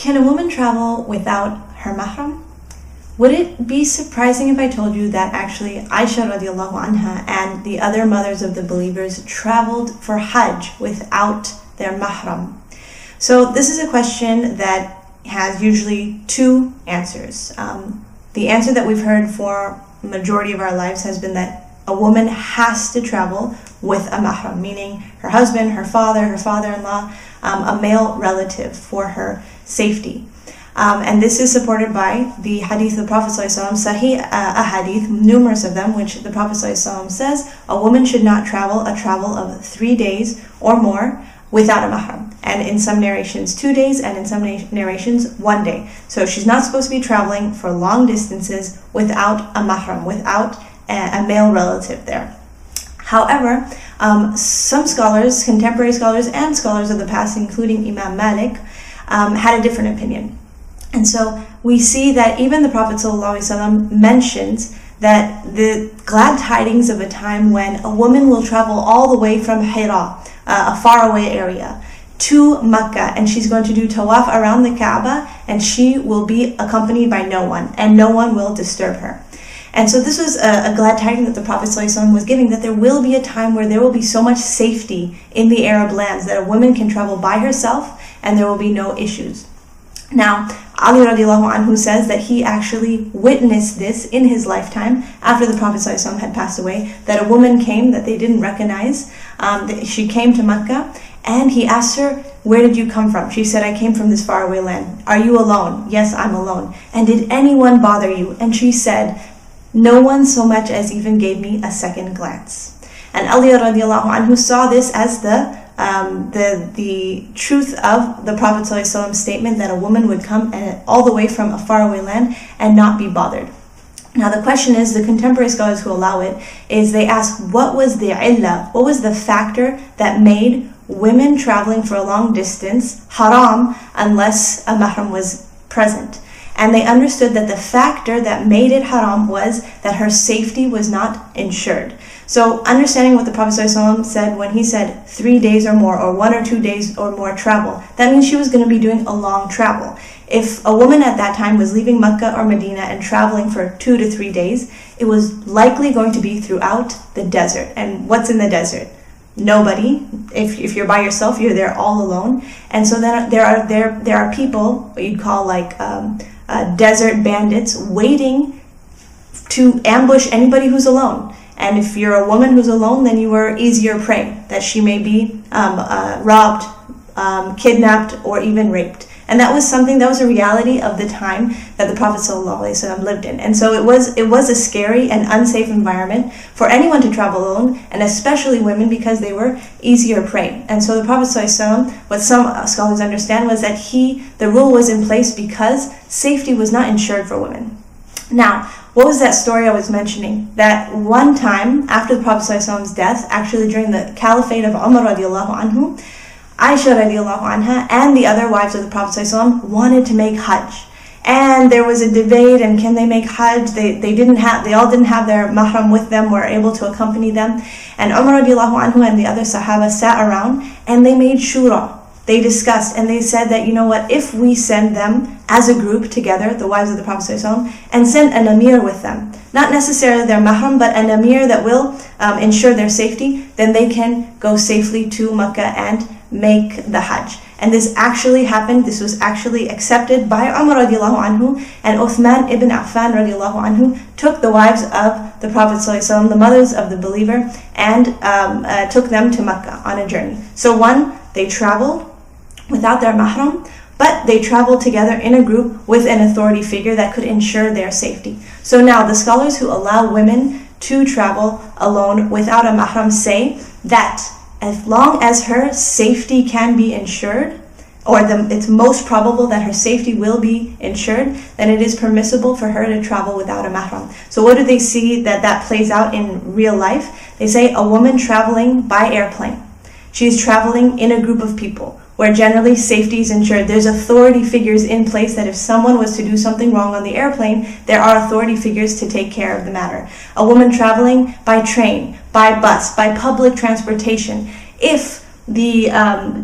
Can a woman travel without her mahram? Would it be surprising if I told you that actually Aisha radiallahu anha and the other mothers of the believers traveled for Hajj without their mahram? So this is a question that has usually two answers. The answer that we've heard for the majority of our lives has been that a woman has to travel with a mahram, meaning her husband, her father-in-law, a male relative for her safety. And this is supported by the hadith of the Prophet ﷺ, sahih ahadith, numerous of them, which the Prophet ﷺ says a woman should not travel a travel of 3 days or more without a mahram. And in some narrations 2 days, and in some narrations 1 day. So she's not supposed to be traveling for long distances without a mahram, without a male relative there. However, some scholars, contemporary scholars and scholars of the past, including Imam Malik, had a different opinion. And so we see that even the Prophet ﷺ mentions that the glad tidings of a time when a woman will travel all the way from Hira, a faraway area, to Makkah, and she's going to do tawaf around the Kaaba, and she will be accompanied by no one, and no one will disturb her. And so this was a glad tidings that the Prophet ﷺ was giving, that there will be a time where there will be so much safety in the Arab lands that a woman can travel by herself and there will be no issues. Now, Ali radiallahu anhu says that he actually witnessed this in his lifetime after the Prophet ﷺ had passed away, that a woman came that they didn't recognize. She came to Makkah and he asked her, "Where did you come from?" She said, "I came from this faraway land." "Are you alone?" "Yes, I'm alone." "And did anyone bother you?" And she said, "No one so much as even gave me a second glance." And Ali radiallahu anhu saw this as the truth of the Prophet ﷺ's statement that a woman would come all the way from a faraway land and not be bothered. Now the question is, the contemporary scholars who allow it, is they ask, what was the illah, what was the factor that made women traveling for a long distance haram unless a mahram was present? And they understood that the factor that made it haram was that her safety was not ensured. So understanding what the Prophet ﷺ said when he said 3 days or more, or 1 or 2 days or more travel, that means she was going to be doing a long travel. If a woman at that time was leaving Makkah or Madinah and traveling for 2 to 3 days, it was likely going to be throughout the desert. And what's in the desert? Nobody. If you're by yourself, you're there all alone. And so then there are people, what you'd call like desert bandits, waiting to ambush anybody who's alone. And if you're a woman who's alone, then you are easier prey, that she may be robbed, kidnapped, or even raped. And that was a reality of the time that the Prophet ﷺ lived in. And so it was a scary and unsafe environment for anyone to travel alone, and especially women, because they were easier prey. And so the Prophet ﷺ, what some scholars understand, was that the rule was in place because safety was not ensured for women. Now, what was that story I was mentioning? That one time after the Prophet ﷺ's death, actually during the caliphate of Umar radiallahu anhu, Aisha radiallahu anha and the other wives of the Prophet ﷺ wanted to make Hajj. And there was a debate, and can they make Hajj? They all didn't have their mahram with them, were able to accompany them. And Umar radiallahu anhu and the other Sahaba sat around and they made shura. They discussed and they said that, you know what, if we send them as a group together, the wives of the Prophet ﷺ, and send an amir with them, not necessarily their mahram, but an amir that will ensure their safety, then they can go safely to Makkah and make the Hajj. And this actually happened. This was actually accepted by Umar radiallahu anhu, and Uthman ibn Affan radiallahu anhu took the wives of the Prophet ﷺ, the mothers of the believer, and took them to Makkah on a journey. So one, they traveled without their mahram, but they traveled together in a group with an authority figure that could ensure their safety. So now the scholars who allow women to travel alone without a mahram say that as long as her safety can be ensured, or it's most probable that her safety will be ensured, then it is permissible for her to travel without a mahram. So what do they see that plays out in real life? They say a woman traveling by airplane. She's traveling in a group of people where generally safety is ensured. There's authority figures in place that if someone was to do something wrong on the airplane, there are authority figures to take care of the matter. A woman traveling by train, by bus, by public transportation, if the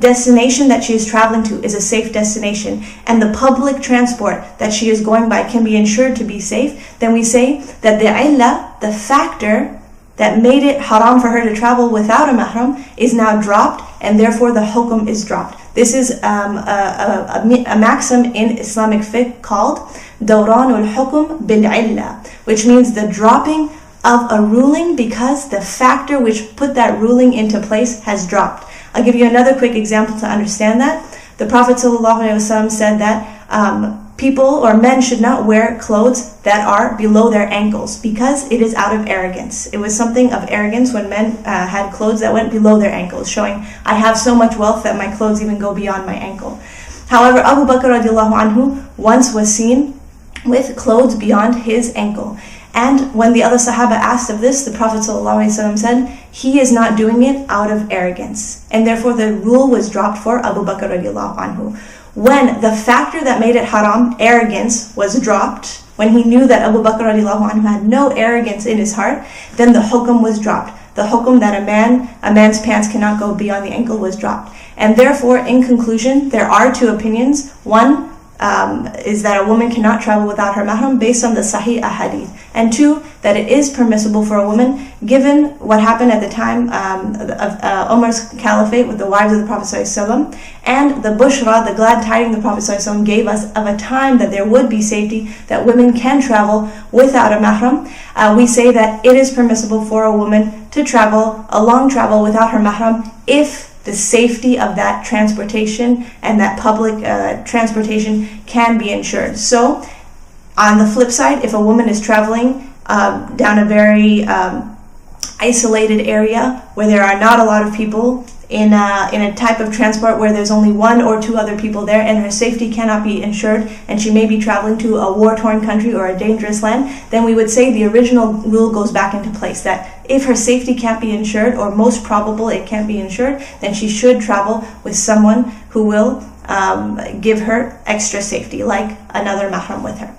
destination that she is traveling to is a safe destination, and the public transport that she is going by can be ensured to be safe, then we say that the illah, the factor that made it haram for her to travel without a mahram, is now dropped, and therefore the hukum is dropped. This is a maxim in Islamic fiqh called Dawranul Hukum bil Illa, which means the dropping of a ruling because the factor which put that ruling into place has dropped. I'll give you another quick example to understand that. The Prophet ﷺ said that people or men should not wear clothes that are below their ankles because it is out of arrogance. It was something of arrogance when men had clothes that went below their ankles, showing I have so much wealth that my clothes even go beyond my ankle. However, Abu Bakr radiallahu anhu once was seen with clothes beyond his ankle. And when the other Sahaba asked of this, the Prophet ﷺ said, he is not doing it out of arrogance. And therefore the rule was dropped for Abu Bakr radiallahu anhu. When the factor that made it haram, arrogance, was dropped, when he knew that Abu Bakr radiallahu anhu had no arrogance in his heart, then the hukum was dropped. The hukum that a man's pants cannot go beyond the ankle was dropped. And therefore, in conclusion, there are two opinions. One is that a woman cannot travel without her mahram based on the sahih ahadith. And two, that it is permissible for a woman, given what happened at the time of Umar's caliphate with the wives of the Prophet ﷺ, and the bushra, the glad tidings the Prophet ﷺ gave us of a time that there would be safety, that women can travel without a mahram. We say that it is permissible for a woman to travel, a long travel without her mahram, if the safety of that transportation and that public transportation can be ensured. So, on the flip side, if a woman is traveling down a very isolated area where there are not a lot of people, in a type of transport where there's only one or two other people there and her safety cannot be ensured, and she may be traveling to a war-torn country or a dangerous land, then we would say the original rule goes back into place, that if her safety can't be ensured, or most probable it can't be ensured, then she should travel with someone who will give her extra safety, like another mahram with her.